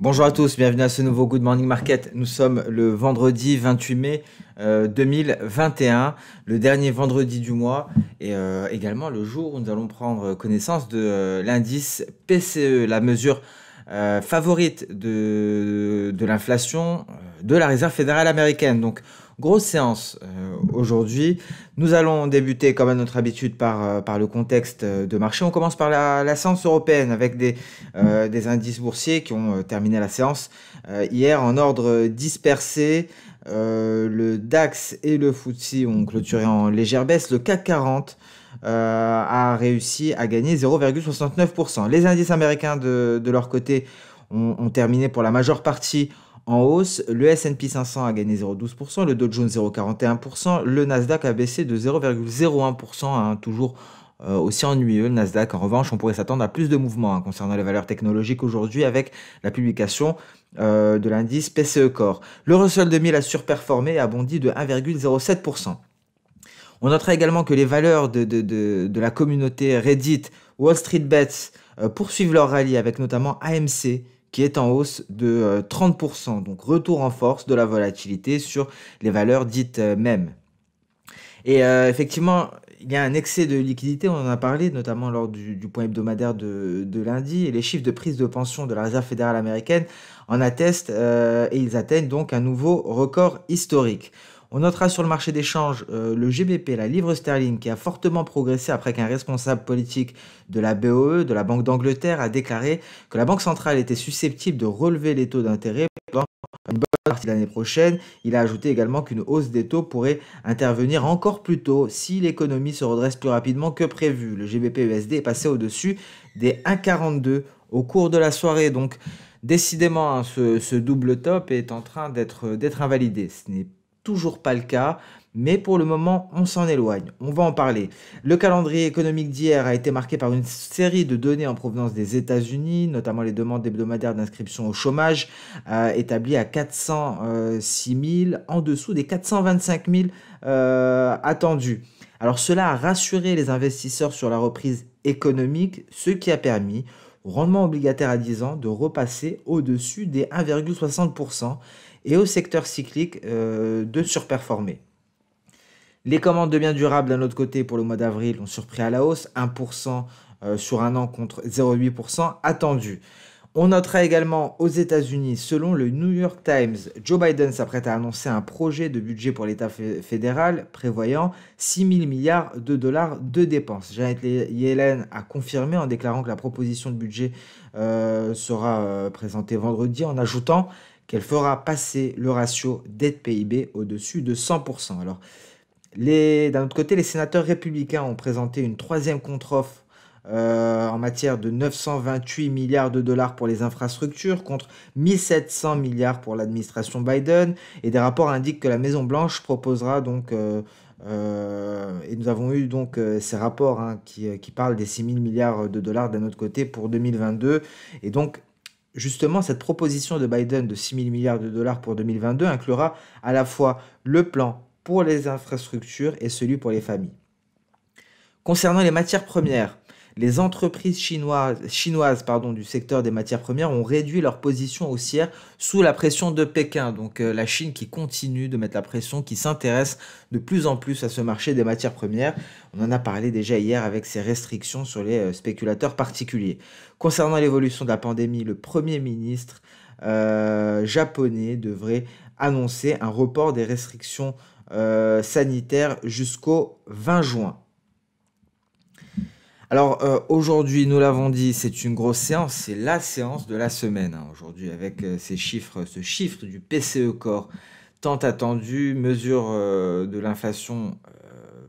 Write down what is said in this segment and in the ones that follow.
Bonjour à tous, bienvenue à ce nouveau Good Morning Market. Nous sommes le vendredi 28 mai 2021, le dernier vendredi du mois et également le jour où nous allons prendre connaissance de l'indice PCE, la mesure favorite de l'inflation de la Réserve fédérale américaine. Donc, grosse séance aujourd'hui. Nous allons débuter, comme à notre habitude, par le contexte de marché. On commence par la séance européenne avec des indices boursiers qui ont terminé la séance hier en ordre dispersé. Le DAX et le FTSE ont clôturé en légère baisse. Le CAC 40 a réussi à gagner 0,69%. Les indices américains de leur côté ont terminé pour la majeure partie en hausse. Le S&P 500 a gagné 0,12%, le Dow Jones 0,41%, le Nasdaq a baissé de 0,01%, hein, toujours aussi ennuyeux le Nasdaq. En revanche, on pourrait s'attendre à plus de mouvements concernant les valeurs technologiques aujourd'hui avec la publication de l'indice PCE Core. Le Russell 2000 a surperformé et a bondi de 1,07%. On notera également que les valeurs de la communauté Reddit, Wall Street Bets poursuivent leur rallye avec notamment AMC qui est en hausse de 30%. Donc retour en force de la volatilité sur les valeurs dites mèmes. Et effectivement, il y a un excès de liquidité, on en a parlé notamment lors du point hebdomadaire de lundi, et les chiffres de prise de pension de la Réserve fédérale américaine en attestent et ils atteignent donc un nouveau record historique. On notera sur le marché d'échange le GBP, la livre sterling, qui a fortement progressé après qu'un responsable politique de la BOE, de la Banque d'Angleterre, a déclaré que la Banque centrale était susceptible de relever les taux d'intérêt pendant une bonne partie de l'année prochaine. Il a ajouté également qu'une hausse des taux pourrait intervenir encore plus tôt si l'économie se redresse plus rapidement que prévu. Le GBP USD est passé au-dessus des 1,42 au cours de la soirée. Donc, décidément, hein, ce double top est en train d'être invalidé. Ce n'est toujours pas le cas, mais pour le moment, on s'en éloigne. On va en parler. Le calendrier économique d'hier a été marqué par une série de données en provenance des États-Unis, notamment les demandes hebdomadaires d'inscription au chômage, établies à 406 000, en dessous des 425 000 attendus. Alors cela a rassuré les investisseurs sur la reprise économique, ce qui a permis au rendement obligataire à 10 ans de repasser au-dessus des 1,60% et au secteur cyclique de surperformer. Les commandes de biens durables d'un autre côté pour le mois d'avril ont surpris à la hausse, 1% sur un an contre 0,8% attendu. On notera également aux États-Unis, selon le New York Times, Joe Biden s'apprête à annoncer un projet de budget pour l'État fédéral prévoyant 6 000 milliards de dollars de dépenses. Janet Yellen a confirmé en déclarant que la proposition de budget sera présentée vendredi en ajoutant qu'elle fera passer le ratio dette PIB au-dessus de 100%. Alors, d'un autre côté, les sénateurs républicains ont présenté une troisième contre-offre en matière de 928 milliards de dollars pour les infrastructures contre 1700 milliards pour l'administration Biden. Et des rapports indiquent que la Maison-Blanche proposera donc, et nous avons eu donc ces rapports qui parlent des 6 000 milliards de dollars d'un autre côté pour 2022. Et donc, justement, cette proposition de Biden de 6 000 milliards de dollars pour 2022 inclura à la fois le plan pour les infrastructures et celui pour les familles. Concernant les matières premières, les entreprises chinoises du secteur des matières premières ont réduit leur position haussière sous la pression de Pékin. Donc la Chine qui continue de mettre la pression, qui s'intéresse de plus en plus à ce marché des matières premières. On en a parlé déjà hier avec ces restrictions sur les spéculateurs particuliers. Concernant l'évolution de la pandémie, le Premier ministre japonais devrait annoncer un report des restrictions sanitaires jusqu'au 20 juin. Alors aujourd'hui, nous l'avons dit, c'est une grosse séance, c'est la séance de la semaine aujourd'hui avec ce chiffre du PCE Core tant attendu, mesure de l'inflation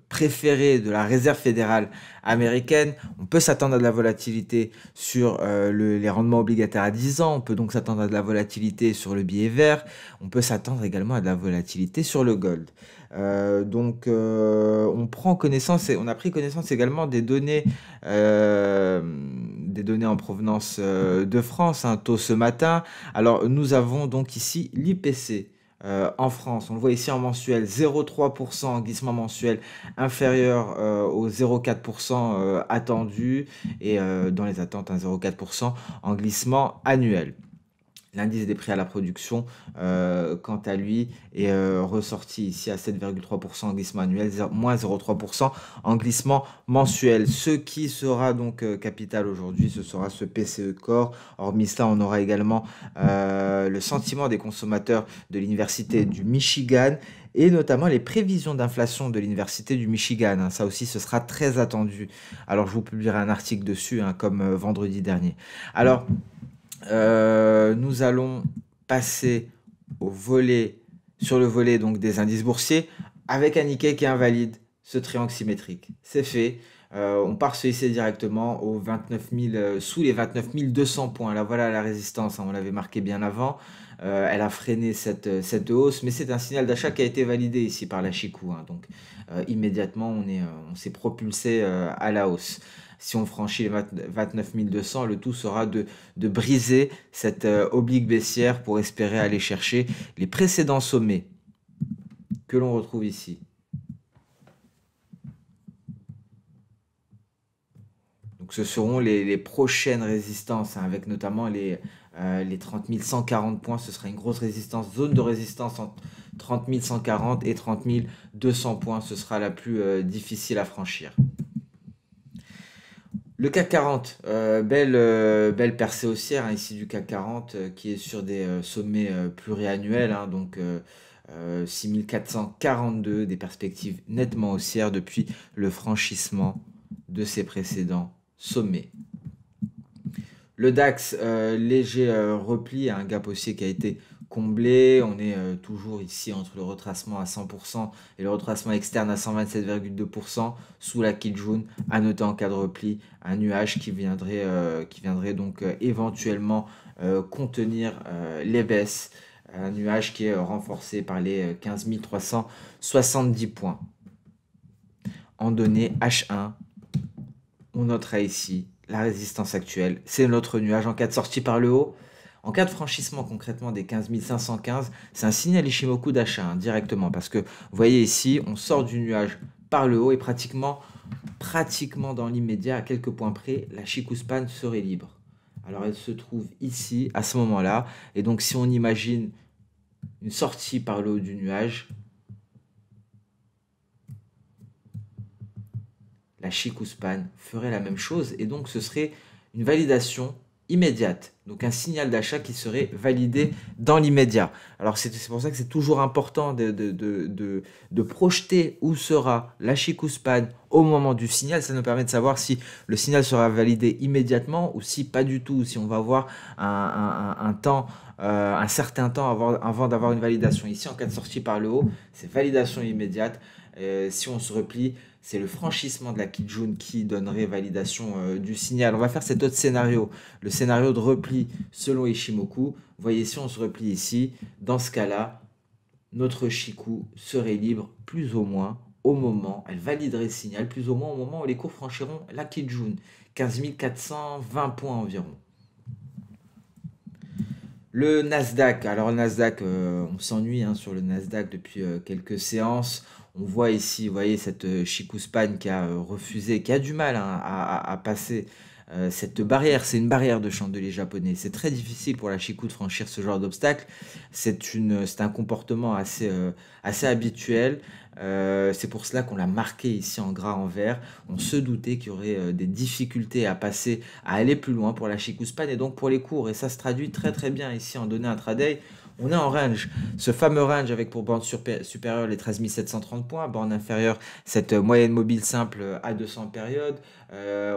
préférée de la Réserve fédérale américaine. On peut s'attendre à de la volatilité sur les rendements obligataires à 10 ans, on peut donc s'attendre à de la volatilité sur le billet vert, on peut s'attendre également à de la volatilité sur le gold. On prend connaissance et on a pris connaissance également des données en provenance de France, tôt ce matin. Alors nous avons donc ici l'IPC en France, on le voit ici en mensuel, 0,3% en glissement mensuel inférieur au 0,4% attendu et dans les attentes, 0,4% en glissement annuel. L'indice des prix à la production, quant à lui, est ressorti ici à 7,3% en glissement annuel, moins 0,3% en glissement mensuel. Ce qui sera donc capital aujourd'hui, ce sera ce PCE Core. Hormis cela, on aura également le sentiment des consommateurs de l'Université du Michigan et notamment les prévisions d'inflation de l'Université du Michigan, hein. Ça aussi, ce sera très attendu. Alors, je vous publierai un article dessus, hein, comme vendredi dernier. Alors, nous allons passer au volet, sur le volet donc des indices boursiers avec un Nikkei qui invalide ce triangle symétrique. C'est fait. On part se hisser directement aux 29 000, sous les 29 200 points. Là, voilà la résistance, hein, on l'avait marqué bien avant. Elle a freiné cette hausse, mais c'est un signal d'achat qui a été validé ici par la Chikou, hein. Donc, immédiatement, on s'est propulsé à la hausse. Si on franchit les 29 200, le tout sera de briser cette oblique baissière pour espérer aller chercher les précédents sommets que l'on retrouve ici. Donc ce seront les prochaines résistances, hein, avec notamment les 30 140 points. Ce sera une grosse résistance, zone de résistance entre 30 140 et 30 200 points. Ce sera la plus difficile à franchir. Le CAC 40, belle percée haussière, hein, ici du CAC 40 qui est sur des sommets pluriannuels, hein, donc 6442, des perspectives nettement haussières depuis le franchissement de ces précédents sommets. Le DAX, léger repli, un gap haussier qui a été comblé. On est toujours ici entre le retracement à 100% et le retracement externe à 127,2% sous la Kijun. À noter en cas de repli, un nuage qui viendrait donc éventuellement contenir les baisses. Un nuage qui est renforcé par les 15 370 points. En données H1, on notera ici la résistance actuelle. C'est notre nuage en cas de sortie par le haut. En cas de franchissement concrètement des 15 515, c'est un signal Ishimoku d'achat, hein, directement. Parce que vous voyez ici, on sort du nuage par le haut et pratiquement dans l'immédiat, à quelques points près, la Chikou Span serait libre. Alors elle se trouve ici, à ce moment-là. Et donc si on imagine une sortie par le haut du nuage, la Chikou Span ferait la même chose et donc ce serait une validation immédiate. Donc un signal d'achat qui serait validé dans l'immédiat. Alors c'est pour ça que c'est toujours important de projeter où sera la Chikou Span au moment du signal. Ça nous permet de savoir si le signal sera validé immédiatement ou si pas du tout, si on va avoir un certain temps avant d'avoir une validation. Ici, en cas de sortie par le haut, c'est validation immédiate. Si on se replie, c'est le franchissement de la Kijun qui donnerait validation du signal. On va faire cet autre scénario, le scénario de repli selon Ishimoku. Vous voyez, si on se replie ici, dans ce cas-là, notre Chikou serait libre plus ou moins au moment, elle validerait le signal plus ou moins au moment où les cours franchiront la Kijun, 15 420 points environ. Le Nasdaq, alors le Nasdaq, on s'ennuie, hein, sur le Nasdaq depuis quelques séances. On voit ici, vous voyez, cette Chikou Span qui a refusé, qui a du mal, hein, à passer cette barrière. C'est une barrière de chandelier japonais. C'est très difficile pour la Chikou de franchir ce genre d'obstacle. C'est un comportement assez habituel. C'est pour cela qu'on l'a marqué ici en gras en vert. On se doutait qu'il y aurait des difficultés à passer, à aller plus loin pour la Chikou Span et donc pour les cours. Et ça se traduit très très bien ici en données intraday. On est en range, ce fameux range avec pour bande supérieure les 13 730 points, bande inférieure cette moyenne mobile simple à 200 périodes,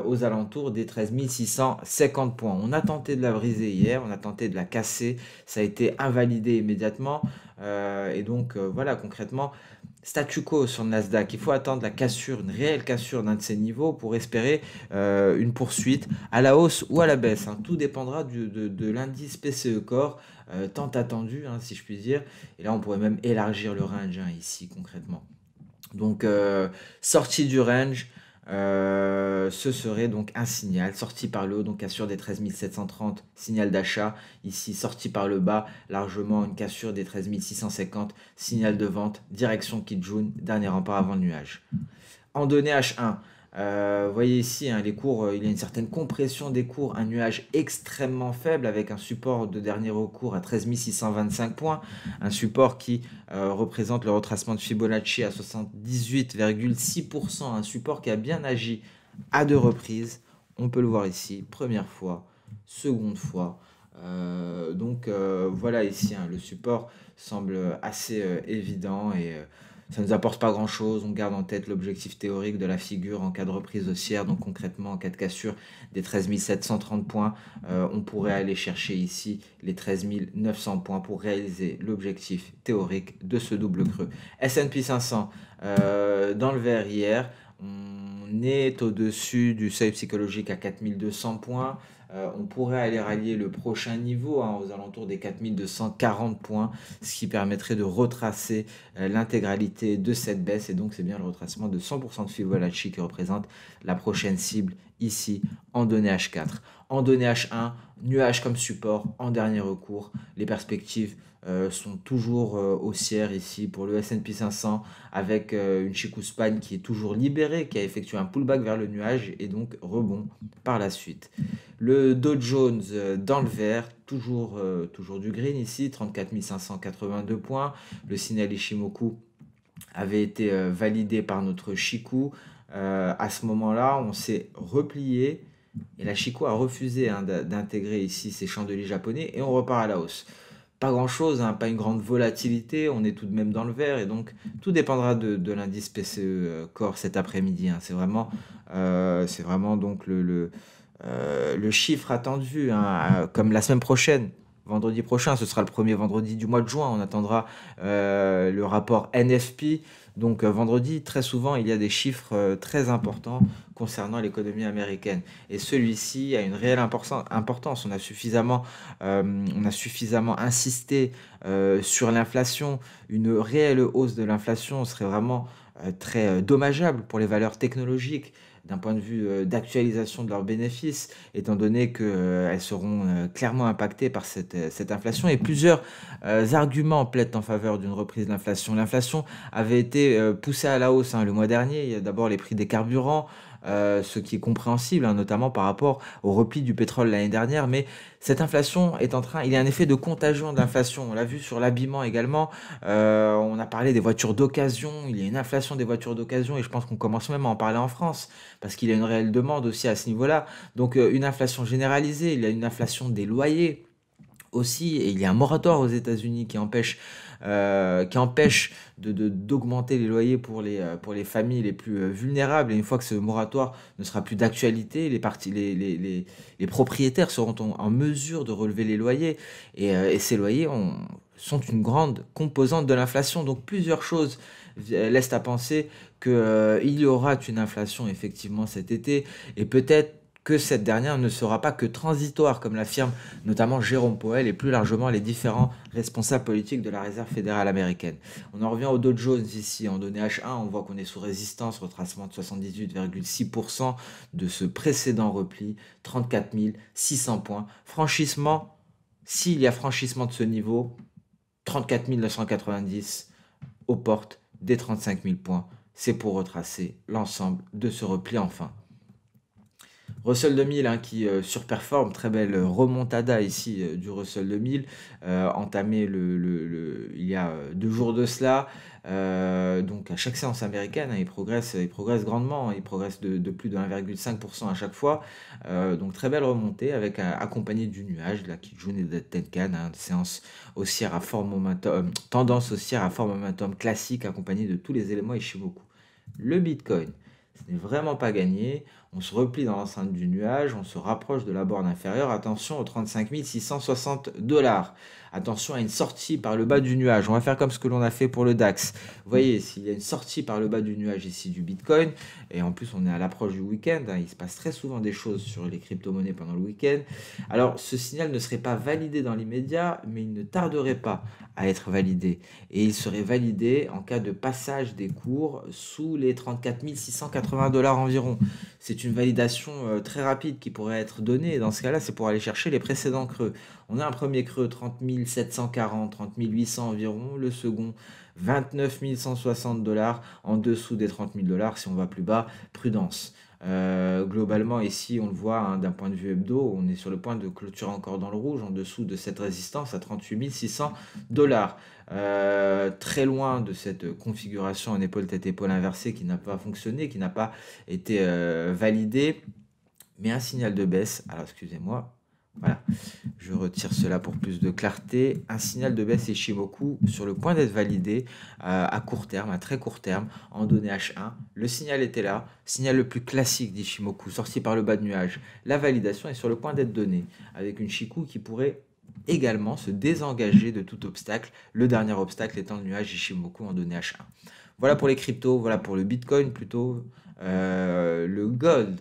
aux alentours des 13 650 points. On a tenté de la briser hier, on a tenté de la casser, ça a été invalidé immédiatement. Et donc voilà, concrètement, statu quo sur le Nasdaq. Il faut attendre la cassure, une réelle cassure d'un de ces niveaux pour espérer une poursuite à la hausse ou à la baisse, hein. Tout dépendra de l'indice PCE Core, tant attendu, hein, si je puis dire. Et là, on pourrait même élargir le range, hein, ici concrètement. Donc, sortie du range, ce serait donc un signal, sortie par le haut, donc cassure des 13 730, signal d'achat. Ici, sortie par le bas, largement une cassure des 13 650, signal de vente, direction Kijun, dernier rempart avant le nuage. En données H1, Vous voyez ici, hein, les cours, il y a une certaine compression des cours, un nuage extrêmement faible avec un support de dernier recours à 13 625 points, un support qui représente le retracement de Fibonacci à 78,6%, un support qui a bien agi à 2 reprises. On peut le voir ici, première fois, seconde fois. Voilà ici, hein, le support semble assez évident et ça ne nous apporte pas grand-chose. On garde en tête l'objectif théorique de la figure en cas de reprise haussière. Donc concrètement, en cas de cassure des 13 730 points, on pourrait aller chercher ici les 13 900 points pour réaliser l'objectif théorique de ce double creux. S&P 500 dans le vert hier. On est au-dessus du seuil psychologique à 4200 points. On pourrait aller rallier le prochain niveau, hein, aux alentours des 4240 points, ce qui permettrait de retracer l'intégralité de cette baisse. Et donc, c'est bien le retracement de 100% de Fibonacci qui représente la prochaine cible ici en données H4. En données H1, nuage comme support en dernier recours. Les perspectives sont toujours haussières ici pour le S&P 500 avec une Chikou-Span qui est toujours libérée, qui a effectué un pullback vers le nuage et donc rebond par la suite. Le Dow Jones dans le vert, toujours du green ici, 34 582 points. Le signal Ishimoku avait été validé par notre Chikou. À ce moment-là, on s'est replié et la Chikou a refusé, hein, d'intégrer ici ces chandeliers japonais et on repart à la hausse. Pas grand-chose, hein, pas une grande volatilité, on est tout de même dans le vert et donc tout dépendra de l'indice PCE Core cet après-midi, hein. C'est vraiment donc le chiffre attendu, hein, comme la semaine prochaine. Vendredi prochain, ce sera le premier vendredi du mois de juin. On attendra le rapport NFP. Donc vendredi, très souvent, il y a des chiffres très importants concernant l'économie américaine. Et celui-ci a une réelle importance. On a suffisamment insisté sur l'inflation. Une réelle hausse de l'inflation serait vraiment très dommageable pour les valeurs technologiques d'un point de vue d'actualisation de leurs bénéfices, étant donné qu'elles seront clairement impactées par cette inflation. Et plusieurs arguments plaident en faveur d'une reprise de l'inflation. L'inflation avait été poussée à la hausse, hein, le mois dernier. Il y a d'abord les prix des carburants, ce qui est compréhensible, hein, notamment par rapport au repli du pétrole l'année dernière. Mais cette inflation est il y a un effet de contagion de l'inflation. On l'a vu sur l'habillement également. On a parlé des voitures d'occasion. Il y a une inflation des voitures d'occasion et je pense qu'on commence même à en parler en France parce qu'il y a une réelle demande aussi à ce niveau-là. Donc une inflation généralisée, il y a une inflation des loyers aussi, et il y a un moratoire aux États-Unis qui empêche d'augmenter les loyers pour les familles les plus vulnérables. Et une fois que ce moratoire ne sera plus d'actualité, les propriétaires seront en mesure de relever les loyers. Et ces loyers sont une grande composante de l'inflation. Donc plusieurs choses laissent à penser qu'il y aura une inflation effectivement cet été, et peut-être que cette dernière ne sera pas que transitoire, comme l'affirme notamment Jérôme Powell et plus largement les différents responsables politiques de la Réserve fédérale américaine. On en revient au Dow Jones ici, en données H1, on voit qu'on est sous résistance, retracement de 78,6% de ce précédent repli, 34 600 points. Franchissement, s'il y a franchissement de ce niveau, 34 990 aux portes des 35 000 points. C'est pour retracer l'ensemble de ce repli enfin. Russell 2000, hein, qui surperforme, très belle remontada ici du Russell 2000, entamé il y a 2 jours de cela. Donc à chaque séance américaine, hein, il progresse grandement, hein, il progresse de plus de 1,5% à chaque fois. Donc très belle remontée avec accompagné du nuage là, qui joue des Tenkan, hein, séance haussière à fort momentum, tendance haussière à fort momentum classique accompagnée de tous les éléments Ishimoku. Le Bitcoin, ce n'est vraiment pas gagné. On se replie dans l'enceinte du nuage, on se rapproche de la borne inférieure. Attention aux 35 660 $. Attention à une sortie par le bas du nuage. On va faire comme ce que l'on a fait pour le DAX. Vous voyez, s'il y a une sortie par le bas du nuage ici du Bitcoin, et en plus on est à l'approche du week-end, hein, il se passe très souvent des choses sur les crypto-monnaies pendant le week-end. Alors ce signal ne serait pas validé dans l'immédiat, mais il ne tarderait pas à être validé. Et il serait validé en cas de passage des cours sous les 34 680 $ environ. C'est c'est une validation très rapide qui pourrait être donnée. Et dans ce cas-là, c'est pour aller chercher les précédents creux. On a un premier creux 30 740, 30 800 environ. Le second 29 160 $, en dessous des 30 000 $. Si on va plus bas, prudence. Globalement, ici, on le voit hein, d'un point de vue hebdo, on est sur le point de clôturer encore dans le rouge, en dessous de cette résistance à 38 600 $. Très loin de cette configuration en épaule tête-épaule inversée qui n'a pas fonctionné, qui n'a pas été validée, mais un signal de baisse. Alors, excusez-moi. Voilà, je retire cela pour plus de clarté. Un signal de baisse Ishimoku sur le point d'être validé à court terme, à très court terme, en données H1. Le signal était là, signal le plus classique d'Ishimoku, sorti par le bas de nuage. La validation est sur le point d'être donnée, avec une Chikou qui pourrait également se désengager de tout obstacle, le dernier obstacle étant le nuage Ishimoku en données H1. Voilà pour les cryptos, voilà pour le Bitcoin plutôt, le gold.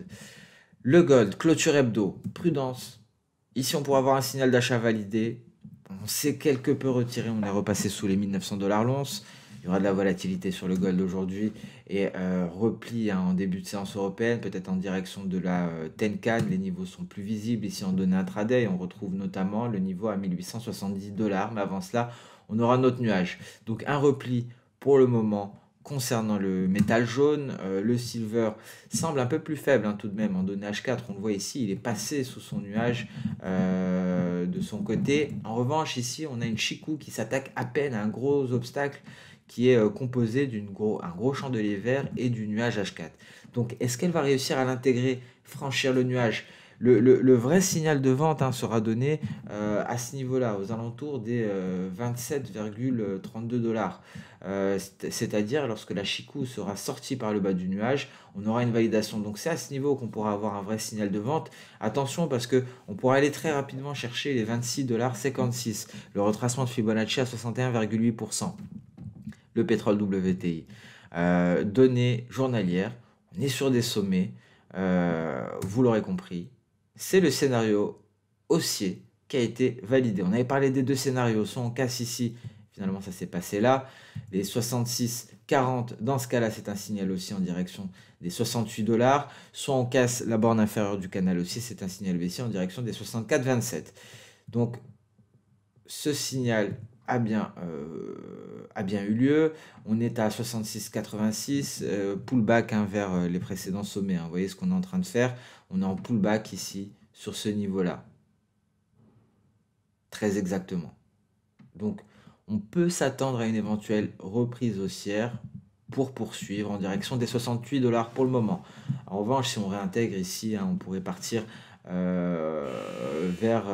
Le gold, clôture hebdo, prudence. Ici, on pourrait avoir un signal d'achat validé. On s'est quelque peu retiré. On est repassé sous les 1900 $ l'once. Il y aura de la volatilité sur le gold aujourd'hui et repli hein, en début de séance européenne, peut-être en direction de la Tenkan. Les niveaux sont plus visibles ici en données intraday. On retrouve notamment le niveau à 1870 $. Mais avant cela, on aura notre nuage. Donc un repli pour le moment. Concernant le métal jaune, le silver semble un peu plus faible hein, tout de même en données H4. On le voit ici, il est passé sous son nuage de son côté. En revanche, ici, on a une Chikou qui s'attaque à peine à un gros obstacle qui est composé d'un gros chandelier vert et du nuage H4. Donc, est-ce qu'elle va réussir à l'intégrer, franchir le nuage ? Le vrai signal de vente hein, sera donné à ce niveau-là, aux alentours des 27,32 $. C'est-à-dire lorsque la Chikou sera sortie par le bas du nuage, on aura une validation. Donc c'est à ce niveau qu'on pourra avoir un vrai signal de vente. Attention parce qu'on pourra aller très rapidement chercher les 26,56 $. Le retracement de Fibonacci à 61,8%. Le pétrole WTI. Données journalières, on est sur des sommets, vous l'aurez compris. C'est le scénario haussier qui a été validé. On avait parlé des deux scénarios, soit on casse ici, finalement ça s'est passé là, les 66,40, dans ce cas-là c'est un signal haussier en direction des 68 $, soit on casse la borne inférieure du canal haussier, c'est un signal baissier en direction des 64,27. Donc ce signal a bien eu lieu. On est à 66,86, pullback hein, vers les précédents sommets. Hein. Vous voyez ce qu'on est en train de faire. On est en pullback ici, sur ce niveau-là. Très exactement. Donc, on peut s'attendre à une éventuelle reprise haussière pour poursuivre en direction des 68 $ pour le moment. En revanche, si on réintègre ici, hein, on pourrait partir vers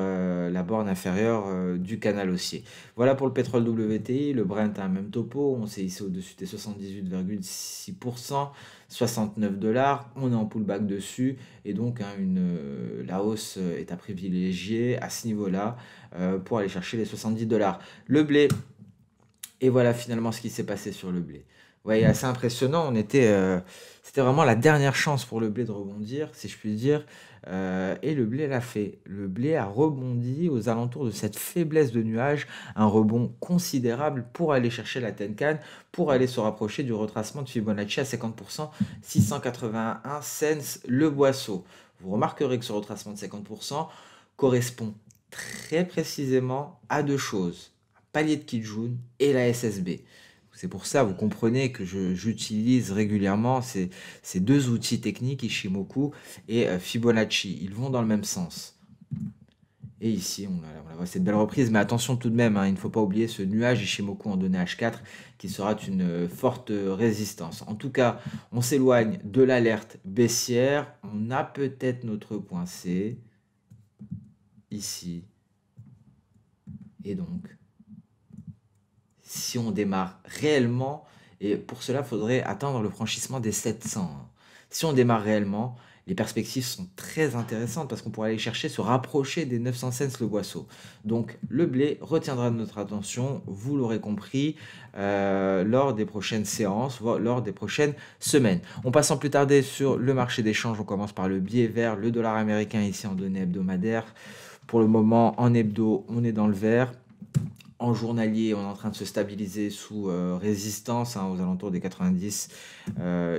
la borne inférieure du canal haussier. Voilà pour le pétrole WTI, le Brent a un même topo, on s'est ici au-dessus des 78,6%, 69 $, on est en pullback dessus et donc hein, la hausse est à privilégier à ce niveau-là pour aller chercher les 70 $. Le blé, et voilà finalement ce qui s'est passé sur le blé. Vous voyez, assez impressionnant, c'était vraiment la dernière chance pour le blé de rebondir, si je puis dire. Et le blé l'a fait. Le blé a rebondi aux alentours de cette faiblesse de nuages, un rebond considérable pour aller chercher la Tenkan, pour aller se rapprocher du retracement de Fibonacci à 50%, 681 cents le boisseau. Vous remarquerez que ce retracement de 50% correspond très précisément à deux choses, un palier de Kijun et la SSB. C'est pour ça, vous comprenez que j'utilise régulièrement ces deux outils techniques, Ishimoku et Fibonacci. Ils vont dans le même sens. Et ici, on la voit cette belle reprise. Mais attention tout de même, hein, il ne faut pas oublier ce nuage Ishimoku en données H4 qui sera une forte résistance. En tout cas, on s'éloigne de l'alerte baissière. On a peut-être notre point C ici. Et donc, si on démarre réellement, et pour cela, il faudrait attendre le franchissement des 700. Si on démarre réellement, les perspectives sont très intéressantes parce qu'on pourrait aller chercher, se rapprocher des 900 cents le boisseau. Donc le blé retiendra notre attention, vous l'aurez compris, lors des prochaines séances, lors des prochaines semaines. On passe sans plus tarder sur le marché d'échange. On commence par le billet vert, le dollar américain ici en données hebdomadaires. Pour le moment, en hebdo, on est dans le vert. En journalier, on est en train de se stabiliser sous résistance aux alentours des 90.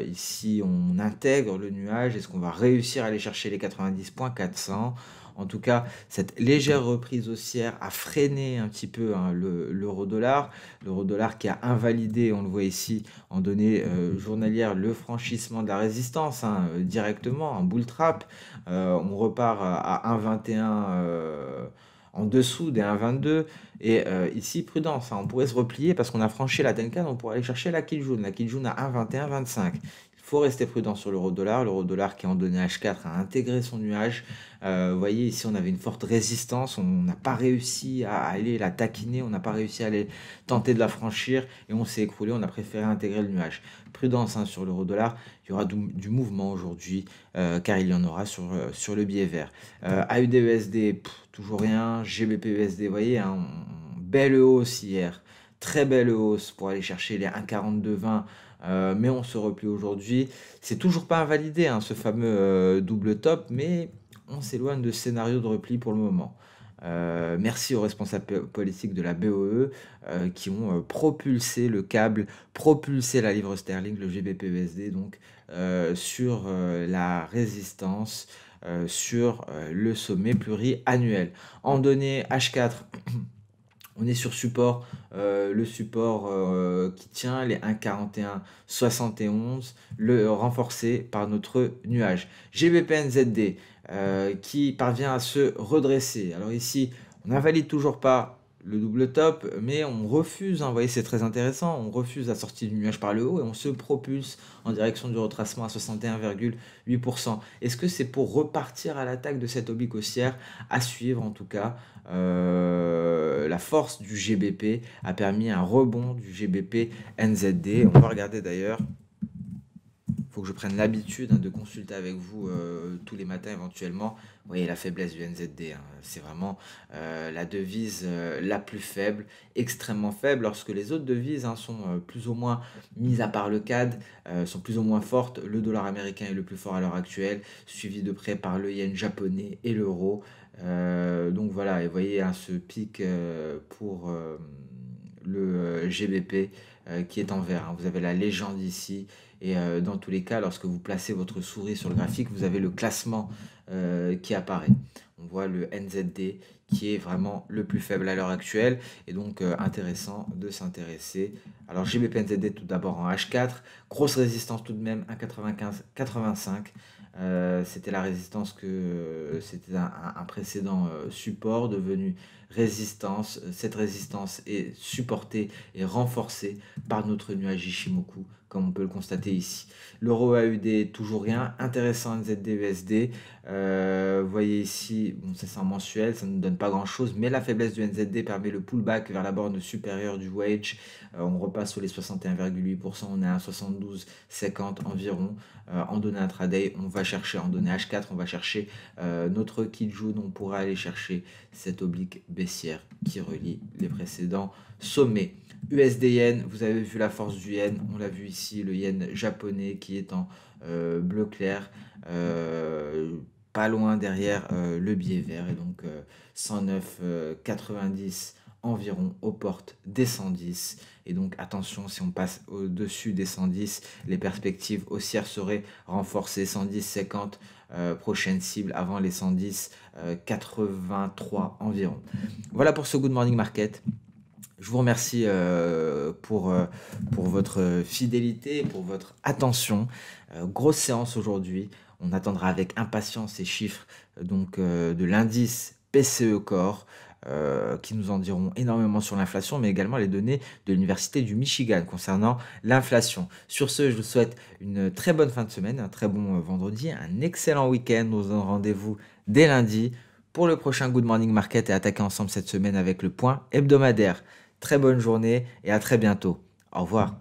Ici, on intègre le nuage. Est-ce qu'on va réussir à aller chercher les 90,400? En tout cas, cette légère reprise haussière a freiné un petit peu l'euro-dollar. L'euro-dollar qui a invalidé, on le voit ici, en données journalières, le franchissement de la résistance directement, un bull trap. On repart à 1,21 en dessous des 1,22. Et ici, prudence, on pourrait se replier parce qu'on a franchi la Tenkan, on pourrait aller chercher la Kijun. La Kijun à 1,21,25. Il faut rester prudent sur l'euro-dollar. L'euro-dollar qui en donné H4 a intégré son nuage. Vous voyez, ici, on avait une forte résistance. On n'a pas réussi à aller la taquiner. On n'a pas réussi à aller tenter de la franchir. Et on s'est écroulé. On a préféré intégrer le nuage. Prudence sur l'euro-dollar. Il y aura du mouvement aujourd'hui, car il y en aura sur le billet vert. AUD-USD, toujours rien. GBP-USD, vous voyez, belle hausse hier. Très belle hausse pour aller chercher les 1,4220. Mais on se replie aujourd'hui. C'est toujours pas invalidé, ce fameux double top, mais on s'éloigne de ce scénario de repli pour le moment. Merci aux responsables politiques de la BOE qui ont propulsé le câble, propulsé la livre sterling, le GBP-USD, donc sur la résistance, sur le sommet pluriannuel. En données H4, on est sur support, le support qui tient les 1,4171, le renforcé par notre nuage. GBP-NZD qui parvient à se redresser. Alors ici, on n'invalide toujours pas le double top, mais on refuse, vous voyez, c'est très intéressant, on refuse la sortie du nuage par le haut et on se propulse en direction du retracement à 61,8%. Est-ce que c'est pour repartir à l'attaque de cette oblique haussière? À suivre en tout cas. La force du GBP a permis un rebond du GBP NZD. On va regarder d'ailleurs. Il faut que je prenne l'habitude de consulter avec vous tous les matins éventuellement. Vous voyez la faiblesse du NZD. C'est vraiment la devise la plus faible, extrêmement faible, lorsque les autres devises sont plus ou moins mises à part le CAD, sont plus ou moins fortes. Le dollar américain est le plus fort à l'heure actuelle, suivi de près par le yen japonais et l'euro. Donc voilà, et vous voyez ce pic pour le GBP qui est en vert. Vous avez la légende ici. Et dans tous les cas, lorsque vous placez votre souris sur le graphique, vous avez le classement qui apparaît. On voit le NZD qui est vraiment le plus faible à l'heure actuelle. Et donc intéressant de s'intéresser. Alors GBP NZD tout d'abord en H4. Grosse résistance tout de même, 1,95,85. C'était la résistance c'était un précédent support devenu résistance. Cette résistance est supportée et renforcée par notre nuage Ishimoku, comme on peut le constater ici. L'euro AUD, toujours rien. Intéressant NZD-USD. Vous voyez ici, bon, ça c'est en mensuel, ça ne nous donne pas grand chose, mais la faiblesse du NZD permet le pullback vers la borne supérieure du wage. On repasse sur les 61,8%, on est à 72,50 environ. En données intraday, on va chercher, en données H4, on va chercher notre Kijun, on pourra aller chercher cette oblique baissière qui relie les précédents sommets. USD-Yen, vous avez vu la force du yen, on l'a vu ici, le yen japonais qui est en bleu clair, pas loin derrière le billet vert, et donc 109,90 environ aux portes des 110. Et donc attention, si on passe au-dessus des 110, les perspectives haussières seraient renforcées. 110,50 prochaine cible avant les 110,83 environ. Voilà pour ce Good Morning Market. Je vous remercie pour votre fidélité, pour votre attention. Grosse séance aujourd'hui. On attendra avec impatience ces chiffres de l'indice PCE Core qui nous en diront énormément sur l'inflation, mais également les données de l'Université du Michigan concernant l'inflation. Sur ce, je vous souhaite une très bonne fin de semaine, un très bon vendredi, un excellent week-end. Nous vous donnons rendez-vous dès lundi pour le prochain Good Morning Market et attaquer ensemble cette semaine avec le point hebdomadaire. Très bonne journée et à très bientôt. Au revoir.